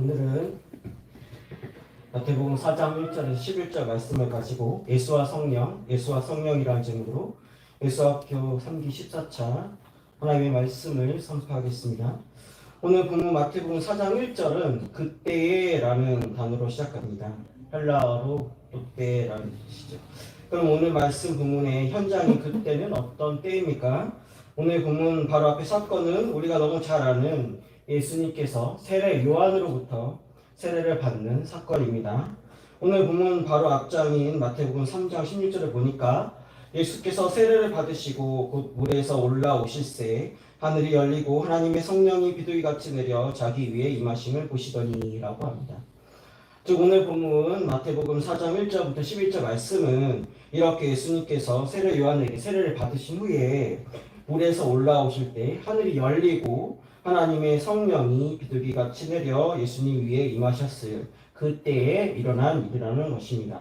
오늘은 마태복음 4장 1절에서 11절 말씀을 가지고 예수와 성령이라는 제목으로 예수학교 3기 14차 하나님의 말씀을 선포하겠습니다. 오늘 본문 마태복음 4장 1절은 그때에라는 단어로 시작합니다. 헬라어로 그때라는 뜻이죠. 그럼 오늘 말씀 본문의 현장이 그때는 어떤 때입니까? 오늘 본문 바로 앞에 사건은 우리가 너무 잘 아는 예수님께서 세례 요한으로부터 세례를 받는 사건입니다. 오늘 본문 바로 앞장인 마태복음 3장 16절을 보니까 예수께서 세례를 받으시고 곧 물에서 올라오실새 하늘이 열리고 하나님의 성령이 비둘기같이 내려 자기 위에 임하심을 보시더니라고 합니다. 즉 오늘 본문 마태복음 4장 1절부터 11절 말씀은 이렇게 예수님께서 세례 요한에게 세례를 받으신 후에 물에서 올라오실 때 하늘이 열리고 하나님의 성령이 비둘기같이 내려 예수님 위에 임하셨을 그때에 일어난 일이라는 것입니다.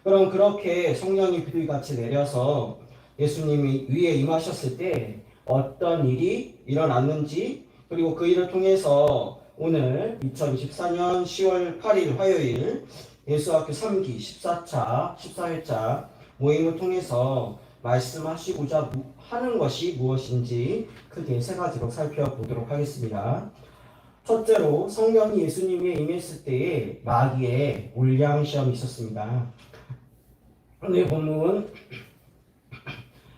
그럼 그렇게 성령이 비둘기같이 내려서 예수님이 위에 임하셨을 때 어떤 일이 일어났는지, 그리고 그 일을 통해서 오늘 2024년 10월 8일 화요일 예수학교 3기 14회차 모임을 통해서 말씀하시고자 하는 것이 무엇인지 크게 세 가지로 살펴보도록 하겠습니다. 첫째로 성령이 예수님 위에 임했을 때에 마귀의 물량 시험이 있었습니다. 오늘 본문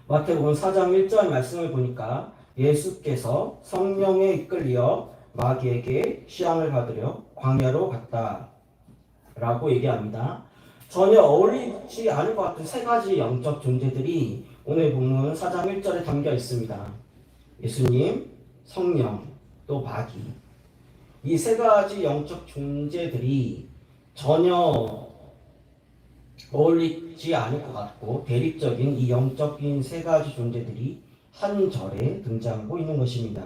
마태복음 4장 1절 말씀을 보니까 예수께서 성령에 이끌려 마귀에게 시험을 받으려 광야로 갔다 라고 얘기합니다. 전혀 어울리지 않을 것 같은 세 가지 영적 존재들이 오늘 본문 4장 1절에 담겨 있습니다. 예수님, 성령, 또 마귀. 이 세 가지 영적 존재들이 전혀 어울리지 않을 것 같고 대립적인 이 영적인 세 가지 존재들이 한 절에 등장하고 있는 것입니다.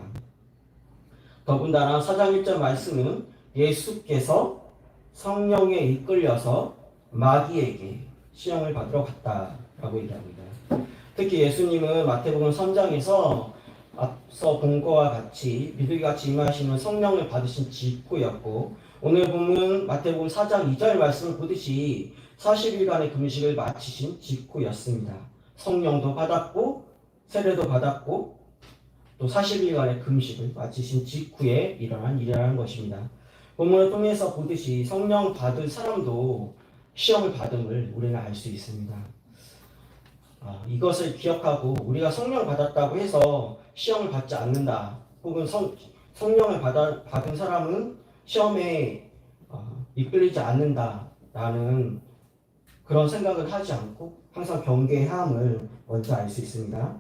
더군다나 4장 1절 말씀은 예수께서 성령에 이끌려서 마귀에게 시험을 받으러 갔다라고 얘기합니다. 특히 예수님은 마태복음 3장에서 앞서 본 것과 같이 비둘기같이 임하시는 성령을 받으신 직후였고, 오늘 본문 마태복음 4장 2절 말씀을 보듯이 40일간의 금식을 마치신 직후였습니다. 성령도 받았고 세례도 받았고 또 40일간의 금식을 마치신 직후에 일어난 일이라는 것입니다. 본문을 통해서 보듯이 성령 받은 사람도 시험을 받음을 우리는 알 수 있습니다. 이것을 기억하고 우리가 성령 받았다고 해서 시험을 받지 않는다, 혹은 성령을 받은 사람은 시험에 이끌리지 않는다라는 그런 생각을 하지 않고 항상 경계해야 함을 먼저 알 수 있습니다.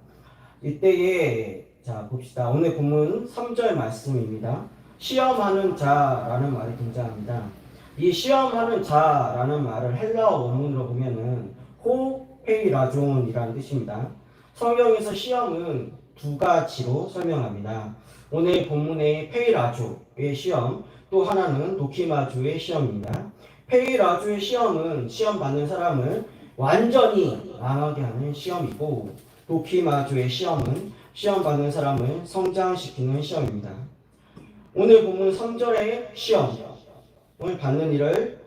이때에 자 봅시다. 오늘 본문 3절 말씀입니다. 시험하는 자라는 말이 등장합니다. 이 시험하는 자라는 말을 헬라어 원문으로 보면은 호페이라존이라는 뜻입니다. 성경에서 시험은 두 가지로 설명합니다. 오늘 본문의 페이라조의 시험, 또 하나는 도키마조의 시험입니다. 페이라조의 시험은 시험 받는 사람을 완전히 망하게 하는 시험이고, 도키마조의 시험은 시험 받는 사람을 성장시키는 시험입니다. 오늘 본문 3절의 시험을 받는 이를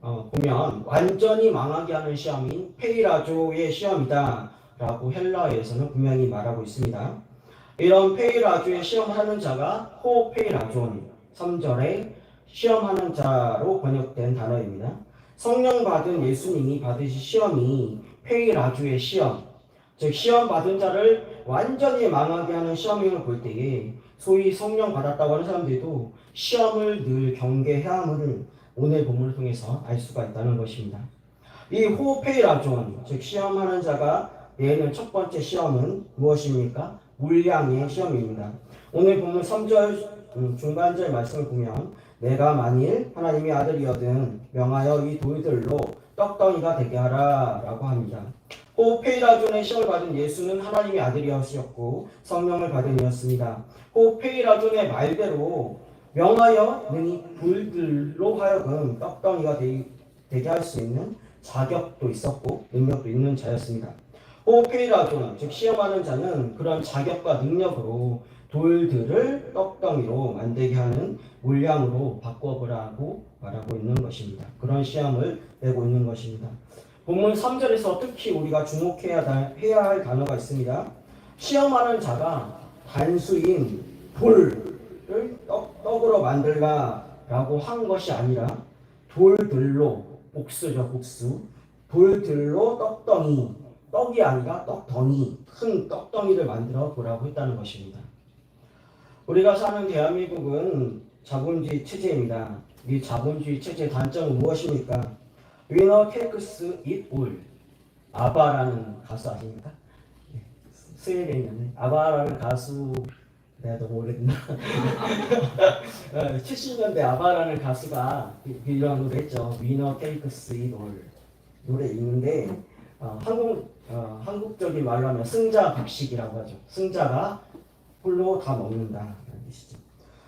보면 완전히 망하게 하는 시험인 페이라조의 시험이다 라고 헬라어에서는 분명히 말하고 있습니다. 이런 페이라조의 시험하는 자가 호페이라존 3절에 시험하는 자로 번역된 단어입니다. 성령 받은 예수님이 받으신 시험이 페이라조의 시험, 즉 시험 받은 자를 완전히 망하게 하는 시험임을 볼 때에 소위 성령 받았다고 하는 사람들도 시험을 늘 경계해야 함을 오늘 본문을 통해서 알 수가 있다는 것입니다. 이 호페이라존, 즉 시험하는 자가 내는 첫 번째 시험은 무엇입니까? 물량의 시험입니다. 오늘 본문 3절 중간절 말씀을 보면 내가 만일 하나님의 아들이거든 명하여 이 돌들로 떡덩이가 되게 하라 라고 합니다. 호페이라존의 시험을 받은 예수는 하나님의 아들이었고 성령을 받은 이였습니다. 호페이라존의 말대로 명하여 능히 돌들로 하여금 떡덩이가 되게 할 수 있는 자격도 있었고 능력도 있는 자였습니다. 호페이라존, 즉 시험하는 자는 그런 자격과 능력으로 돌들을 떡덩이로 만들게 하는 물량으로 바꿔보라고 말하고 있는 것입니다. 그런 시험을 내고 있는 것입니다. 본문 3절에서 특히 우리가 주목해야 할 단어가 있습니다. 시험하는 자가 단수인 돌을 떡으로 만들라라고 한 것이 아니라 돌들로, 복수죠, 복수. 돌들로 떡덩이, 떡이 아니라 떡덩이, 큰 떡덩이를 만들어 보라고 했다는 것입니다. 우리가 사는 대한민국은 자본주의 체제입니다. 이 자본주의 체제의 단점은 무엇입니까? Winner takes it all. 아바라는 가수 아십니까? 스웨덴이네. 아바라는 가수, 내가 너무 오래됐나? 70년대 아바라는 가수가 이런 노래 했죠. Winner takes it all. 노래 있는데 한국적인 말로 하면 승자박식이라고 하죠. 승자가 홀로 다 먹는다. 라는 뜻이죠.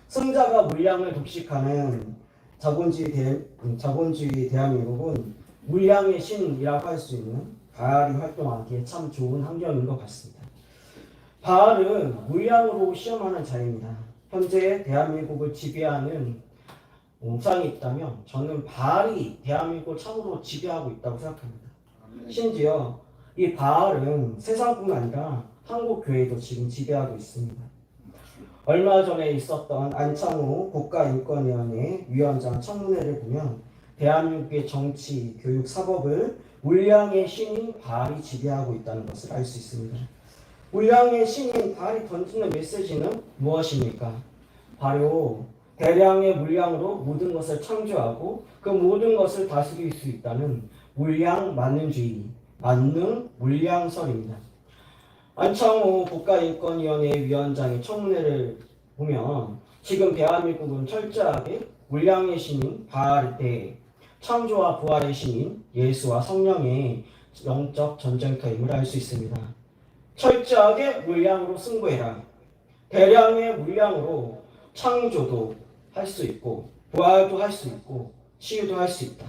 승자가 물량을 독식하는 자본주의 대한민국은 물량의 신이라고 할 수 있는 바알이 활동하기에 참 좋은 환경인 것 같습니다. 바알은 물량으로 시험하는 자입니다. 현재 대한민국을 지배하는 우상이 있다면 저는 바알이 대한민국을 참으로 지배하고 있다고 생각합니다. 심지어 이 바알은 세상뿐만 아니라 한국 교회도 지금 지배하고 있습니다. 얼마 전에 있었던 안창호 국가인권위원회 위원장 청문회를 보면 대한민국의 정치, 교육, 사법을 물량의 신인 바알이 지배하고 있다는 것을 알 수 있습니다. 물량의 신인 바알이 던지는 메시지는 무엇입니까? 바로 대량의 물량으로 모든 것을 창조하고 그 모든 것을 다스릴 수 있다는 물량 만능주의, 만능 물량설입니다. 안창호 국가인권위원회 위원장의 청문회를 보면 지금 대한민국은 철저하게 물량의 신인 바알의 창조와 부활의 신인 예수와 성령의 영적 전쟁터임을 알 수 있습니다. 철저하게 물량으로 승부해라. 대량의 물량으로 창조도 할 수 있고 부활도 할 수 있고 치유도 할 수 있다.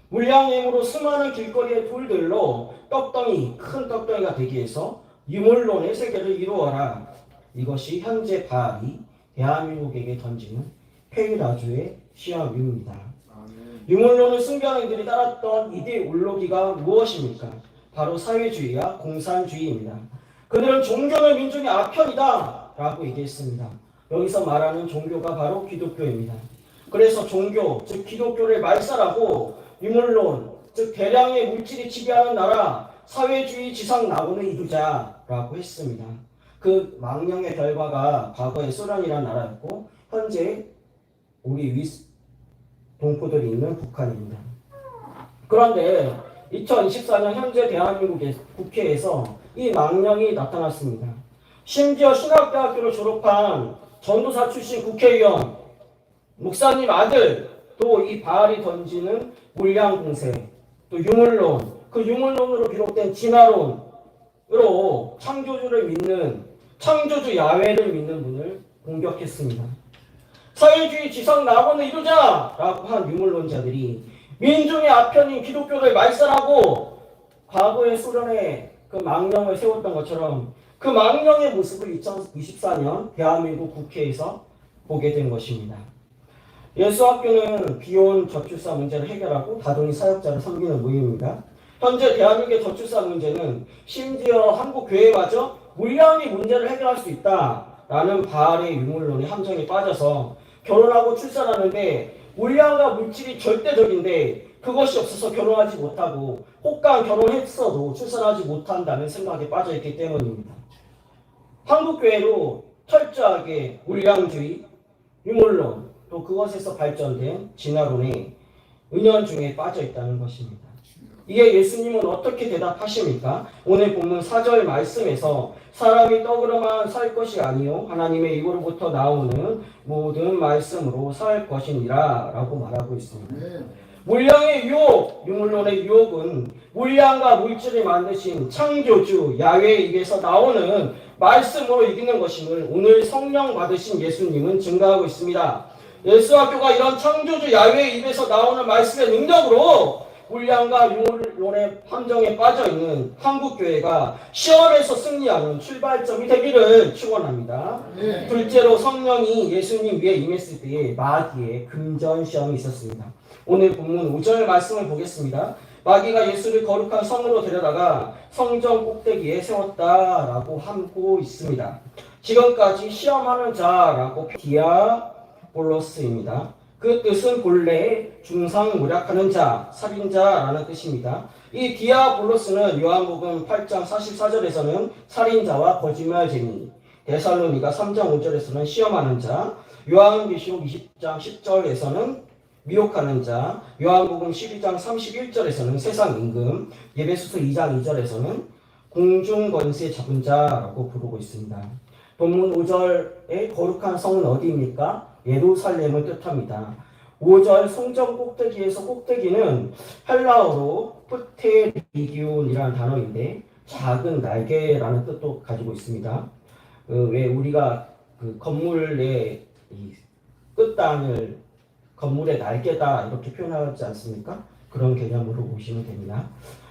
물량의 힘으로 수많은 길거리의 돌들로 떡덩이, 큰 떡덩이가 되기 위해서 유물론의 세계를 이루어라. 이것이 현재 바알이 대한민국에게 던지는 페이라주의 시험입니다. 유물론을 숭배하는 이들이 따랐던 이데올로기가 무엇입니까? 바로 사회주의와 공산주의입니다. 그들은 종교는 민족의 아편이다 라고 얘기했습니다. 여기서 말하는 종교가 바로 기독교입니다. 그래서 종교, 즉 기독교를 말살하고 유물론, 즉 대량의 물질이 지배하는 나라, 사회주의 지상 낙원을 이루자라고 했습니다. 그 망령의 결과가 과거의 소련이라는 나라였고 현재 우리 동포들이 있는 북한입니다. 그런데 2024년 현재 대한민국의 국회에서 이 망령이 나타났습니다. 심지어 신학대학교를 졸업한 전도사 출신 국회의원, 목사님 아들도 이 바알이 던지는 물량 공세, 또 유물론, 그 유물론으로 비롯된 진화론으로 창조주를 믿는, 창조주 야훼를 믿는 분을 공격했습니다. 사회주의 지상 낙원을 이루자라고 한 유물론자들이 민중의 아편인 기독교를 말살하고 과거의 소련의 그 망령을 세웠던 것처럼 그 망령의 모습을 2024년 대한민국 국회에서 보게 된 것입니다. 예수학교는 비혼 저출산 문제를 해결하고 다둥이 사역자를 섬기는 모임입니다. 현재 대한민국의 저출산 문제는 심지어 한국 교회마저 물량이 문제를 해결할 수 있다라는 바알의 유물론의 함정에 빠져서 결혼하고 출산하는데 물량과 물질이 절대적인데 그것이 없어서 결혼하지 못하고 혹간 결혼했어도 출산하지 못한다는 생각에 빠져있기 때문입니다. 한국교회도 철저하게 물량주의, 유물론, 또 그것에서 발전된 진화론의 은연중에 빠져있다는 것입니다. 이게 예수님은 어떻게 대답하십니까? 오늘 본문 4절 말씀에서 사람이 떡으로만 살 것이 아니요 하나님의 입으로부터 나오는 모든 말씀으로 살 것이니라 라고 말하고 있습니다. 물량의 유혹, 유물론의 유혹은 물량과 물질을 만드신 창조주 야훼의 입에서 나오는 말씀으로 이기는 것임을 오늘 성령 받으신 예수님은 증거하고 있습니다. 예수학교가 이런 창조주 야훼의 입에서 나오는 말씀의 능력으로 불량과 융혼의 함정에 빠져있는 한국교회가 시험에서 승리하는 출발점이 되기를 축원합니다. 둘째로 성령이 예수님 위에 임했을 때에 마귀의 금전 시험이 있었습니다. 오늘 본문 5절 말씀을 보겠습니다. 마귀가 예수를 거룩한 성으로 데려다가 성전 꼭대기에 세웠다라고 하고 있습니다. 지금까지 시험하는 자라고 디아볼로스입니다. 그 뜻은 본래 중상모략하는 자, 살인자라는 뜻입니다. 이 디아볼로스는 요한복음 8장 44절에서는 살인자와 거짓말쟁이, 데살로니가 3장 5절에서는 시험하는 자, 요한계시록 20장 10절에서는 미혹하는 자, 요한복음 12장 31절에서는 세상 임금, 예배소서 2장 2절에서는 공중권세 잡은 자라고 부르고 있습니다. 본문 5절의 거룩한 성은 어디입니까? 예루살렘을 뜻합니다. 5절 성전 꼭대기에서 꼭대기는 헬라어로 프테리기온이라는 단어인데 작은 날개라는 뜻도 가지고 있습니다. 왜 우리가 그 건물의 끝단을 건물의 날개다 이렇게 표현하지 않습니까? 그런 개념으로 보시면 됩니다.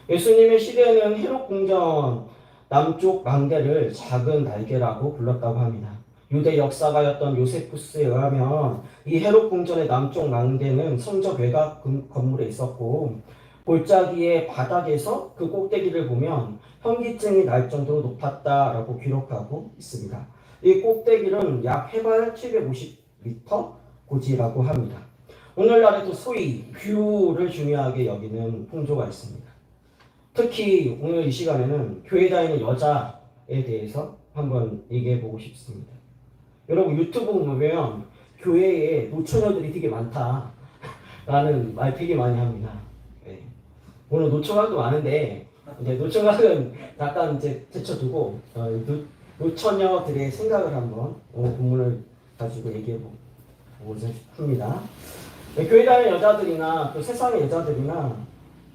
예수님의 시대에는 헤롯 궁전 남쪽 망대를 작은 날개라고 불렀다고 합니다. 유대 역사가였던 요세푸스에 의하면 이 헤롯 궁전의 남쪽 망대는 성적 외곽 건물에 있었고 골짜기의 바닥에서 그 꼭대기를 보면 현기증이 날 정도로 높았다라고 기록하고 있습니다. 이 꼭대기는 약 해발 750m 고지라고 합니다. 오늘날에도 소위 뷰를 중요하게 여기는 풍조가 있습니다. 특히 오늘 이 시간에는 교회 다니는 여자에 대해서 한번 얘기해 보고 싶습니다. 여러분 유튜브 보면 교회에 노처녀들이 되게 많다 라는 말 되게 많이 합니다. 네. 오늘 노총각도 많은데 이제 노총각은 약간 이제 제쳐두고 노처녀들의 생각을 한번 오늘 본문을 가지고 얘기해 보고자 합니다. 네, 교회 다니는 여자들이나 또 세상의 여자들이나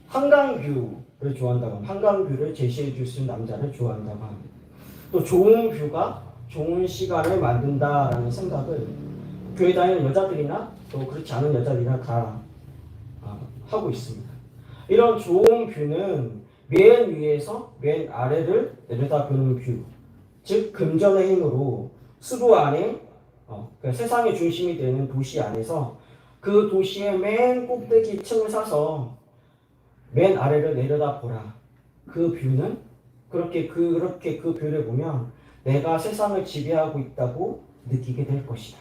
한강뷰를 좋아한다고 합니다. 한강뷰를 제시해 줄 수 있는 남자를 좋아한다고 합니다. 또 좋은 뷰가 좋은 시간을 만든다라는 생각을 교회 다니는 여자들이나 또 그렇지 않은 여자들이나 다 하고 있습니다. 이런 좋은 뷰는 맨 위에서 맨 아래를 내려다보는 뷰, 즉 금전의 힘으로 수도 안에 그러니까 세상의 중심이 되는 도시 안에서 그 도시의 맨 꼭대기 층을 사서 맨 아래를 내려다보라. 그 뷰는 그렇게 그 뷰를 보면 내가 세상을 지배하고 있다고 느끼게 될 것이다.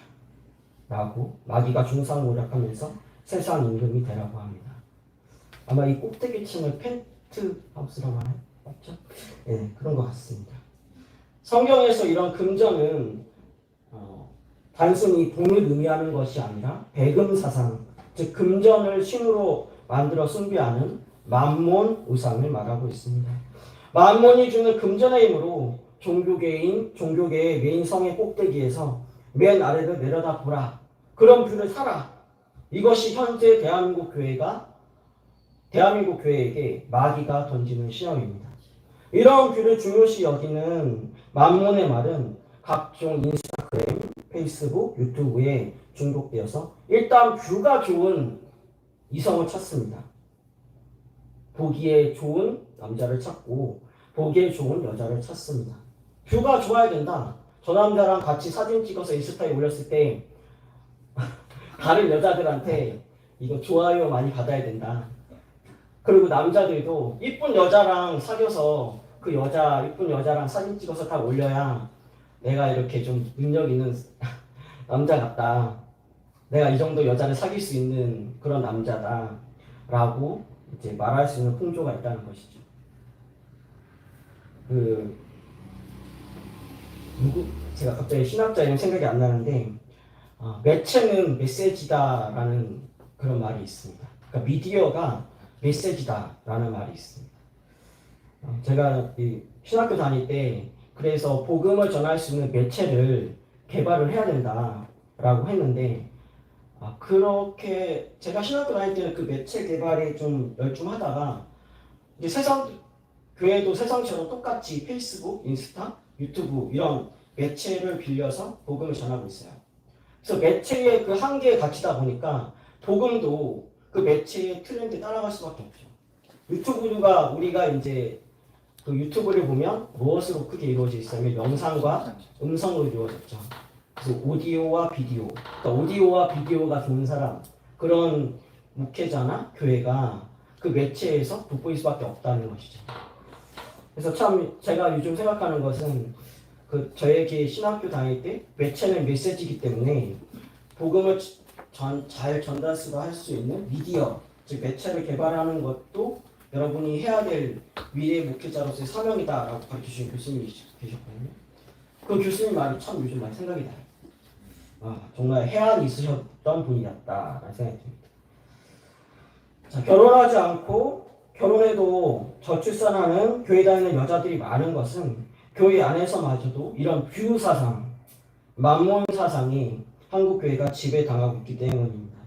라고 마귀가 중상모략하면서 세상 임금이 되라고 합니다. 아마 이 꼭대기 층을 펜트하우스라고 하나요? 맞죠? 네, 그런 것 같습니다. 성경에서 이런 금전은 단순히 돈을 의미하는 것이 아니라 배금 사상, 즉 금전을 신으로 만들어 숭배하는 맘몬 우상을 말하고 있습니다. 맘몬이 주는 금전의 힘으로 종교계의 메인 성의 꼭대기에서 맨 아래를 내려다보라. 그런 뷰를 사라. 이것이 현재 대한민국 교회에게 마귀가 던지는 시험입니다. 이런 뷰를 중요시 여기는 맘몬의 말은 각종 인스타그램, 페이스북, 유튜브에 중독되어서 일단 뷰가 좋은 이성을 찾습니다. 보기에 좋은 남자를 찾고 보기에 좋은 여자를 찾습니다. 뷰가 좋아야 된다. 저 남자랑 같이 사진 찍어서 인스타에 올렸을 때 다른 여자들한테 이거 좋아요 많이 받아야 된다. 그리고 남자들도 이쁜 여자랑 사귀어서 그 이쁜 여자랑 사진 찍어서 다 올려야 내가 이렇게 좀 능력 있는 남자 같다. 내가 이 정도 여자를 사귈 수 있는 그런 남자다. 라고 이제 말할 수 있는 풍조가 있다는 것이죠. 제가 갑자기 신학자 이름 생각이 안 나는데, 매체는 메시지다라는 그런 말이 있습니다. 그러니까 미디어가 메시지다라는 말이 있습니다. 제가 신학교 다닐 때 그래서 복음을 전할 수 있는 매체를 개발을 해야 된다라고 했는데 그렇게 제가 신학교 다닐 때는 그 매체 개발에 좀 열중하다가 이제 교회도 세상처럼 똑같이 페이스북, 인스타, 유튜브 이런 매체를 빌려서 복음을 전하고 있어요. 그래서 매체의 그 한계에 갇히다 보니까 복음도 그 매체의 트렌드에 따라갈 수밖에 없죠. 유튜브가 우리가 이제 그 유튜브를 보면 무엇으로 크게 이루어져 있냐면 영상과 음성으로 이루어졌죠. 그래서 오디오와 비디오. 그러니까 오디오와 비디오가 좋은 사람 그런 목회자나 교회가 그 매체에서 돋보일 수밖에 없다는 것이죠. 그래서 참 제가 요즘 생각하는 것은 그 저에게 신학교 다닐 때 매체는 메시지이기 때문에 복음을 잘 전달수가 할 수 있는 미디어 즉 매체를 개발하는 것도 여러분이 해야 될 미래 목회자로서의 사명이다라고 가르쳐주신 교수님이 계셨거든요. 그 교수님 말이 참 요즘 많이 생각이 나요. 정말 해안이 있으셨던 분이었다라는 생각이 듭니다. 자, 결혼하지 않고 결혼해도 저출산하는 교회 다니는 여자들이 많은 것은 교회 안에서마저도 이런 뷰 사상, 만몬 사상이 한국 교회가 지배당하고 있기 때문입니다.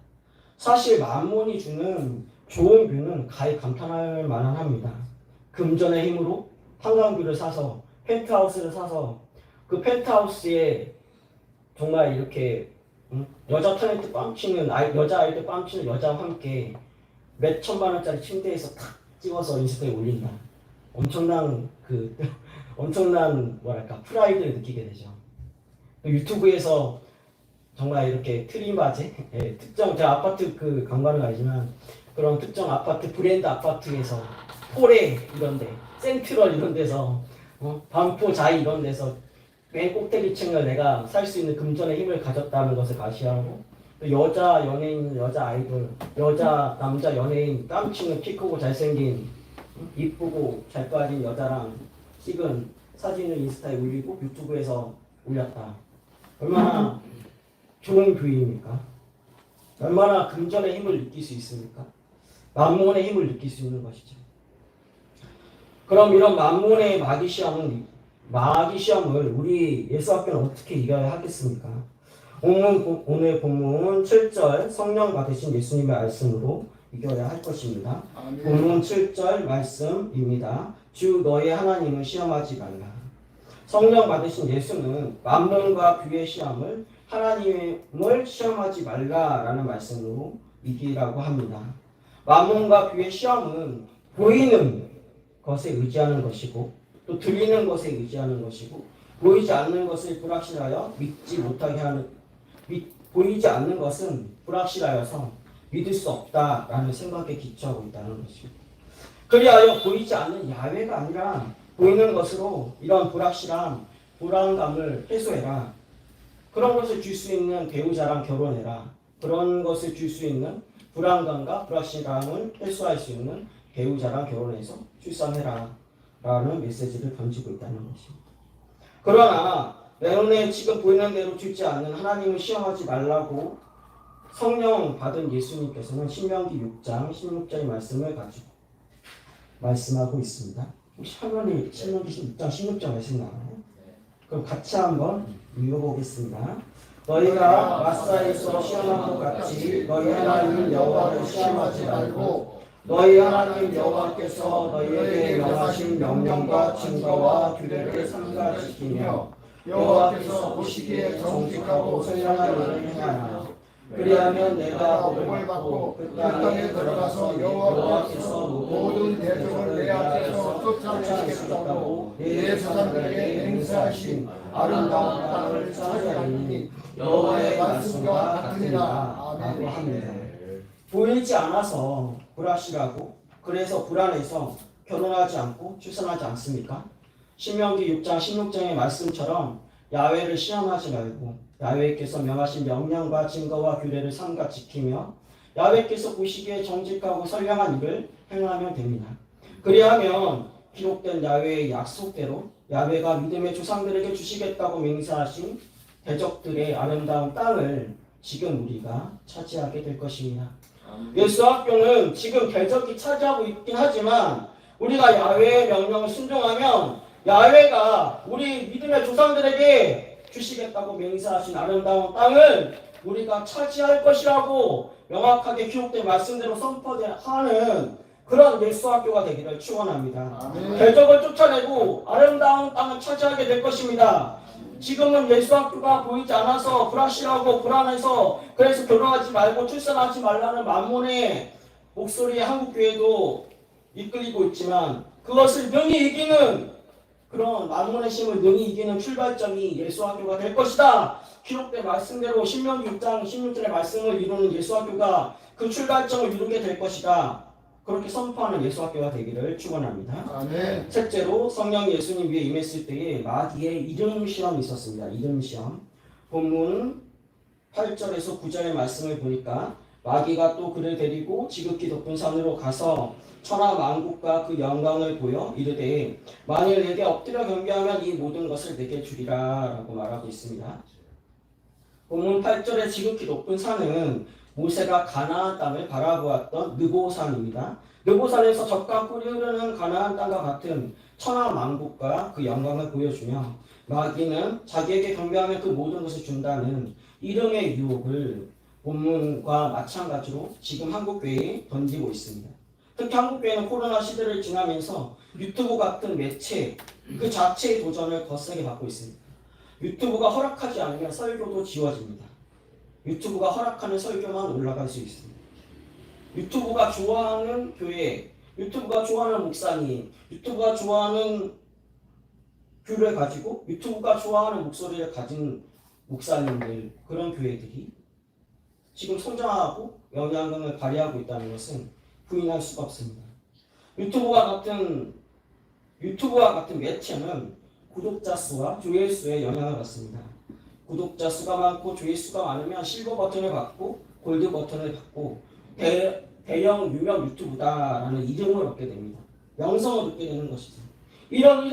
사실 만몬이 주는 좋은 뷰는 가히 감탄할 만한 합니다. 금전의 힘으로 한강뷰를 사서 펜트하우스를 사서 그 펜트하우스에 정말 이렇게 여자 탤런트 뺨치는 여자 아이들 뺨치는 여자와 함께 몇 천만 원짜리 침대에서 탁 찍어서 인스타에 올린다. 엄청난 뭐랄까 프라이드를 느끼게 되죠. 유튜브에서 정말 이렇게 트림바제 특정 제가 아파트 그 강관은 아니지만 그런 특정 아파트 브랜드 아파트에서 포레 이런데 센트럴 이런 데서 반포 자이 이런 데서 맨 꼭대기층을 내가 살 수 있는 금전의 힘을 가졌다는 것을 가시하고 여자 연예인, 여자 아이돌, 남자 연예인 깜찍은 키 크고 잘생긴 이쁘고 잘 빠진 여자랑 찍은 사진을 인스타에 올리고 유튜브에서 올렸다. 얼마나 좋은 뷰입니까? 얼마나 금전의 힘을 느낄 수 있습니까? 만몬의 힘을 느낄 수 있는 것이죠. 그럼 이런 만몬의 마귀 시험을 우리 예수학교는 어떻게 이겨야 하겠습니까? 오늘 본문 7절 성령 받으신 예수님의 말씀으로 이겨야 할 것입니다. 아멘. 본문 7절 말씀입니다. 주 너의 하나님을 시험하지 말라. 성령 받으신 예수는 만몬과 뷰의 시험을 하나님을 시험하지 말라라는 말씀으로 이기라고 합니다. 만몬과 뷰의 시험은 보이는 것에 의지하는 것이고 또 들리는 것에 의지하는 것이고 보이지 않는 것을 불확실하여 믿지 못하게 하는 보이지 않는 것은 불확실하여서 믿을 수 없다라는 생각에 기초하고 있다는 것입니다. 그리하여 보이지 않는 야훼가 아니라 보이는 것으로 이런 불확실함, 불안감을 해소해라. 그런 것을 줄 수 있는 배우자랑 결혼해라. 그런 것을 줄 수 있는 불안감과 불확실함을 해소할 수 있는 배우자랑 결혼해서 출산해라. 라는 메시지를 던지고 있다는 것입니다. 그러나 내 눈에 지금 보이는 대로 죽지 않는 하나님을 시험하지 말라고 성령 받은 예수님께서는 신명기 6장 16절의 말씀을 가지고 말씀하고 있습니다. 혹시 화면에 신명기 6장 16절 말씀 나와요? 그럼 같이 한번 읽어보겠습니다. 너희가 마사에서 시험한 것 같이 너희 하나님 여호와를 시험하지 말고 너희 하나님 여호와께서 너희에게 명하신 명령과 증거와 규례를 삼가 지키며 여호와께서 보시기에 정직하고 선량한 일을 행하라. 그리하면 내가 복을 받고 그 땅에 들어가서 여호와께서 모든 대적을 내 앞에서 쫓아내시겠다고 내 조상들에게 맹세하신 아름다운 땅을 차지하리니 여호와의 말씀과 같으니라. 라고 합니다. 보이지 않아서 불확실하고 그래서 불안해서 결혼하지 않고 출산하지 않습니까? 신명기 6장 16장의 말씀처럼 야훼를 시험하지 말고 야훼께서 명하신 명령과 증거와 규례를 삼가 지키며 야훼께서 보시기에 정직하고 선량한 일을 행하면 됩니다. 그리하면 기록된 야훼의 약속대로 야훼가 믿음의 조상들에게 주시겠다고 맹세하신 대적들의 아름다운 땅을 지금 우리가 차지하게 될 것입니다. 예수학교는 지금 대적이 차지하고 있긴 하지만 우리가 야훼의 명령을 순종하면 야훼가 우리 믿음의 조상들에게 주시겠다고 맹세하신 아름다운 땅을 우리가 차지할 것이라고 명확하게 기록된 말씀대로 선포하는 그런 예수학교가 되기를 축원합니다. 대적을 쫓아내고 아름다운 땅을 차지하게 될 것입니다. 지금은 예수학교가 보이지 않아서 불확실하고 불안해서 그래서 결혼하지 말고 출산하지 말라는 만몬의 목소리에 한국교회도 이끌리고 있지만 그것을 능히 이기는 그런 만문의 힘을 능히 이기는 출발점이 예수학교가 될 것이다. 기록된 말씀대로 신명기 6장 16절의 말씀을 이루는 예수학교가 그 출발점을 이루게 될 것이다. 그렇게 선포하는 예수학교가 되기를 축원합니다. 아멘. 셋째로 성령 예수님 위에 임했을 때에 마귀의 이름 시험이 있었습니다. 이름 시험. 본문 8절에서 9절의 말씀을 보니까 마귀가 또 그를 데리고 지극히 높은 산으로 가서 천하 만국과 그 영광을 보여 이르되 만일 내게 엎드려 경배하면 이 모든 것을 내게 주리라 라고 말하고 있습니다. 본문 8절의 지극히 높은 산은 모세가 가나안 땅을 바라보았던 느보산입니다. 느보산에서 젖과 꿀이 흐르는 가나안 땅과 같은 천하 만국과 그 영광을 보여주며 마귀는 자기에게 경배하면 그 모든 것을 준다는 이름의 유혹을 본문과 마찬가지로 지금 한국교회에 던지고 있습니다. 특히 한국교회는 코로나 시대를 지나면서 유튜브 같은 매체 그 자체의 도전을 거세게 받고 있습니다. 유튜브가 허락하지 않으면 설교도 지워집니다. 유튜브가 허락하는 설교만 올라갈 수 있습니다. 유튜브가 좋아하는 교회, 유튜브가 좋아하는 목사님, 유튜브가 좋아하는 교를 가지고 유튜브가 좋아하는 목소리를 가진 목사님들, 그런 교회들이 지금 성장하고 영향력을 발휘하고 있다는 것은 부인할 수가 없습니다. 유튜브와 같은 매체는 구독자 수와 조회수에 영향을 받습니다. 구독자 수가 많고 조회수가 많으면 실버 버튼을 받고 골드 버튼을 받고 대형 유명 유튜브다라는 이름을 얻게 됩니다. 명성을 얻게 되는 것이죠. 이런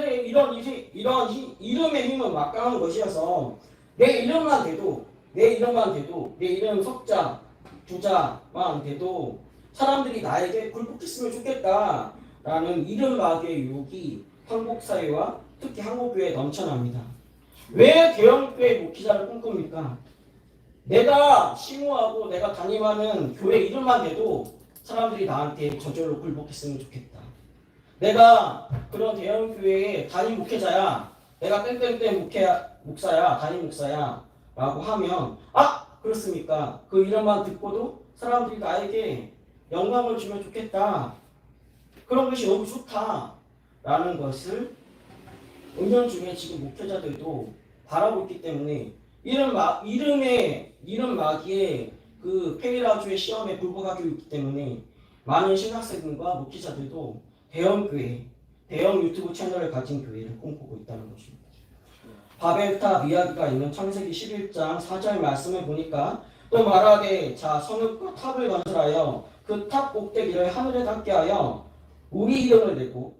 이름의 힘은 막강한 것이어서 내 이름만 돼도 내 이름 석자 부자만 돼도 사람들이 나에게 굴복했으면 좋겠다라는 이름 마귀의 유혹이 한국 사회와 특히 한국교회에 넘쳐납니다. 왜 대형교회 목회자를 꿈꿉니까? 내가 심호하고 내가 담임하는 교회 이름만 돼도 사람들이 나한테 저절로 굴복했으면 좋겠다. 내가 그런 대형교회의 담임 목회자야. 내가 땡땡땡 목사야. 담임 목사야. 라고 하면 그렇습니까? 그 이름만 듣고도 사람들이 나에게 영광을 주면 좋겠다. 그런 것이 너무 좋다. 라는 것을 은연중에 지금 목회자들도 바라고 있기 때문에 이름 마귀의 그 페이라주의 시험에 불복하고 있기 때문에 많은 신학생들과 목회자들도 대형 유튜브 채널을 가진 교회를 꿈꾸고 있다는 것입니다. 바벨탑 이야기가 있는 창세기 11장 4절 말씀을 보니까 또 말하되 자 성읍과 탑을 건설하여 그 탑 꼭대기를 하늘에 닿게 하여 우리 이름을 내고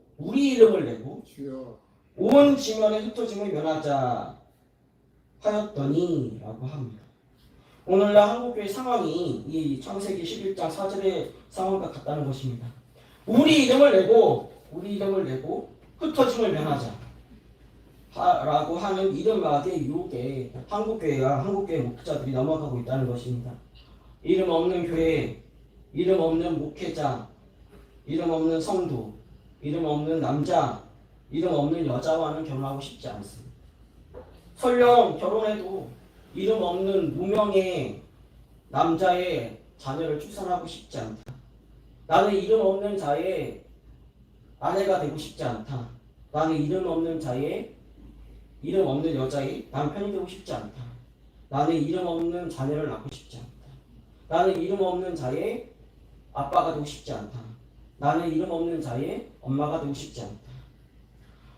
온 지면에 흩어짐을 면하자 하였더니 라고 합니다. 오늘날 한국교회 상황이 이 창세기 11장 4절의 상황과 같다는 것입니다. 우리 이름을 내고 흩어짐을 면하자 라고 하는 이름 마귀의 유혹에 한국교회와 한국교회 목회자들이 넘어가고 있다는 것입니다. 이름 없는 교회, 이름 없는 목회자, 이름 없는 성도, 이름 없는 남자, 이름 없는 여자와는 결혼하고 싶지 않습니다. 설령 결혼해도 이름 없는 무명의 남자의 자녀를 출산하고 싶지 않다. 나는 이름 없는 자의 아내가 되고 싶지 않다. 나는 이름 없는 여자의 남편이 되고 싶지 않다. 나는 이름 없는 자녀를 낳고 싶지 않다. 나는 이름 없는 자의 아빠가 되고 싶지 않다. 나는 이름 없는 자의 엄마가 되고 싶지 않다.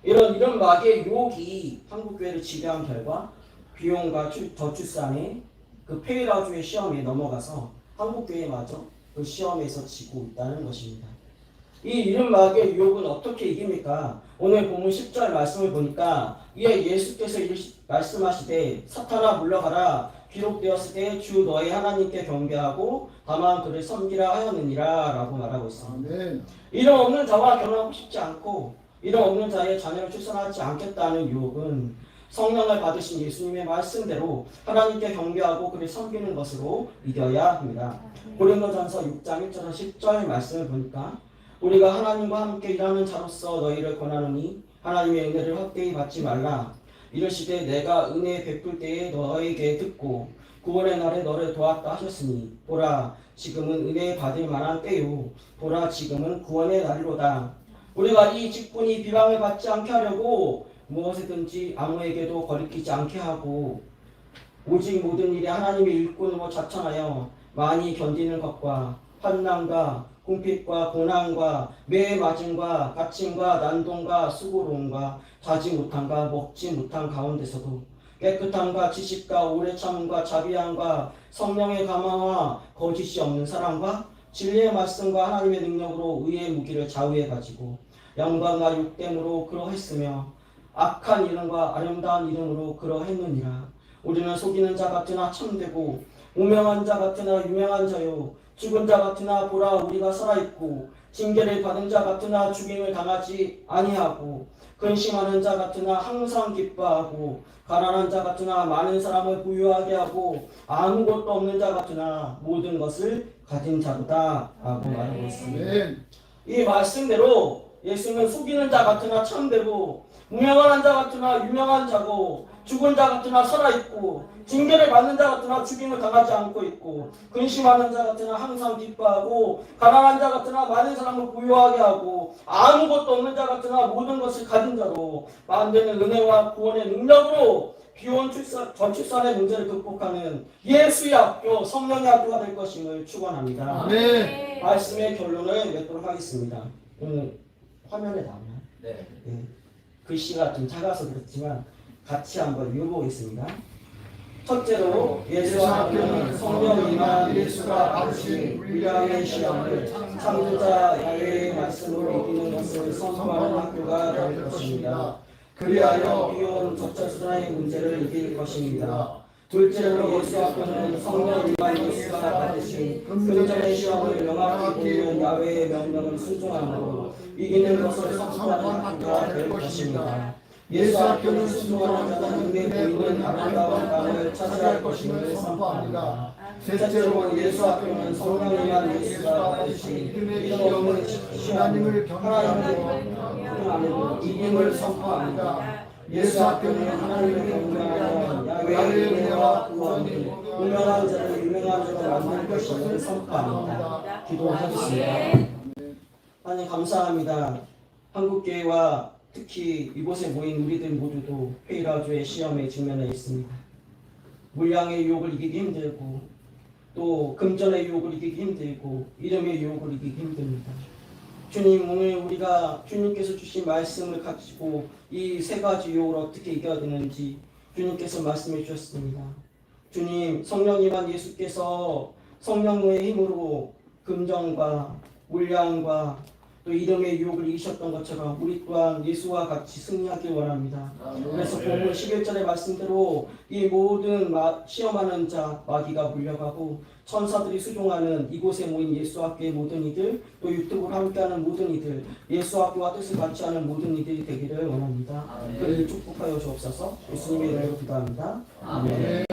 이런 이름 마귀의 유혹이 한국교회를 지배한 결과 비용과 저출산의 그 페이라주의 시험에 넘어가서 한국교회마저 그 시험에서 지고 있다는 것입니다. 이 이름 마귀의 유혹은 어떻게 이깁니까? 오늘 본문 10절 말씀을 보니까 이에 예수께서 말씀하시되 사탄아 물러가라 기록되었을 때 주 너의 하나님께 경배하고 다만 그를 섬기라 하였느니라 라고 말하고 있습니다. 아멘. 이름 없는 자와 결혼하고 싶지 않고 이름 없는 자의 자녀를 출산하지 않겠다는 유혹은 성령을 받으신 예수님의 말씀대로 하나님께 경배하고 그를 섬기는 것으로 이겨야 합니다. 고린도전서 6장 1절에서 10절 말씀을 보니까 우리가 하나님과 함께 일하는 자로서 너희를 권하노니 하나님의 은혜를 헛되이 받지 말라. 이르시되 내가 은혜 베풀 때에 너에게 듣고 구원의 날에 너를 도왔다 하셨으니 보라 지금은 은혜 받을 만한 때요. 보라 지금은 구원의 날이로다. 우리가 이 직분이 비방을 받지 않게 하려고 무엇이든지 아무에게도 거리끼지 않게 하고 오직 모든 일에 하나님의 일꾼으로 자천하여 많이 견디는 것과 환난과 궁핍과 고난과 매 맞음과 갇힘과 난동과 수고로움과 자지 못함과 먹지 못한 가운데서도 깨끗함과 지식과 오래 참음과 자비함과 성령의 감화와 거짓이 없는 사랑과 진리의 말씀과 하나님의 능력으로 의의 무기를 좌우해 가지고 영광과 욕됨으로 그러했으며 악한 이름과 아름다운 이름으로 그러했느니라. 우리는 속이는 자 같으나 참되고 무명한 자 같으나 유명한 자요 죽은 자 같으나 보라 우리가 살아있고 징계를 받은 자 같으나 죽임을 당하지 아니하고 근심하는 자 같으나 항상 기뻐하고 가난한 자 같으나 많은 사람을 부유하게 하고 아무것도 없는 자 같으나 모든 것을 가진 자로다 라고 말하고 있습니다. 이 말씀대로 예수는 속이는 자 같으나 참되고 무명한 자 같으나 유명한 자고 죽은 자 같으나 살아있고 징계를 받는 자 같으나 죽임을 당하지 않고 있고 근심하는 자 같으나 항상 기뻐하고 가난한 자 같으나 많은 사람을 부유하게 하고 아무것도 없는 자 같으나 모든 것을 가진 자로 만드는 은혜와 구원의 능력으로 비혼 저출산의 문제를 극복하는 예수의 학교 성령의 학교가 될 것임을 축원합니다. 아멘. 말씀의 결론을 맺도록 하겠습니다. 화면에 나오나요? 네. 네. 글씨가 좀 작아서 그렇지만 같이 한번 읽어보겠습니다. 첫째로 예수와 학교는 성령 임한 예수가 받으신 위대한 시험을 창조자 야훼의 말씀으로 이기는 것을 선포하는 학교가 될 것입니다. 그리하여 비온 저출산의 문제를 이길 것입니다. 둘째로 예수 학교는 성령 임한 예수가 받으신 금전의 시험을 명확히 보이는 야훼의 명령을 순종함으로 이기는 것을 선포하는 학교가 될 것입니다. 예수 학교는 순종하는 자가 눈에 보이는 아름다운 땅을 차지할 것임을 선포합니다. 셋째로 예수 학교는 성령 임한 예수가 받으신 이름 없는 하나님을 경외하고 이김을 선포합니다. 예수 학교는 하나님을 경외하며 야훼의 은혜와 구원이 유명한 자를 유명한 자로 만들 것임을 선포합니다. 기도하겠습니다. 하나님 감사합니다. 한국교회와 특히 이곳에 모인 우리들 모두도 페이라주의 시험에 직면해 있습니다. 물량의 유혹을 이기기 힘들고 또 금전의 유혹을 이기기 힘들고 이름의 유혹을 이기기 힘듭니다. 주님, 오늘 우리가 주님께서 주신 말씀을 가지고 이 세 가지 유혹을 어떻게 이겨야 되는지 주님께서 말씀해 주셨습니다. 주님, 성령님한 예수께서 성령의 힘으로 금전과 물량과 또 이름의 유혹을 이기셨던 것처럼 우리 또한 예수와 같이 승리하길 원합니다. 그래서 본문 11절의 말씀대로 이 모든 시험하는 자 마귀가 물려가고 천사들이 수종하는 이곳에 모인 예수 학교의 모든 이들 또 유튜브를 함께하는 모든 이들 예수 학교와 뜻을 같이 하는 모든 이들이 되기를 원합니다. 그를 축복하여 주옵소서. 예수님의 이름으로 기도합니다. 아멘.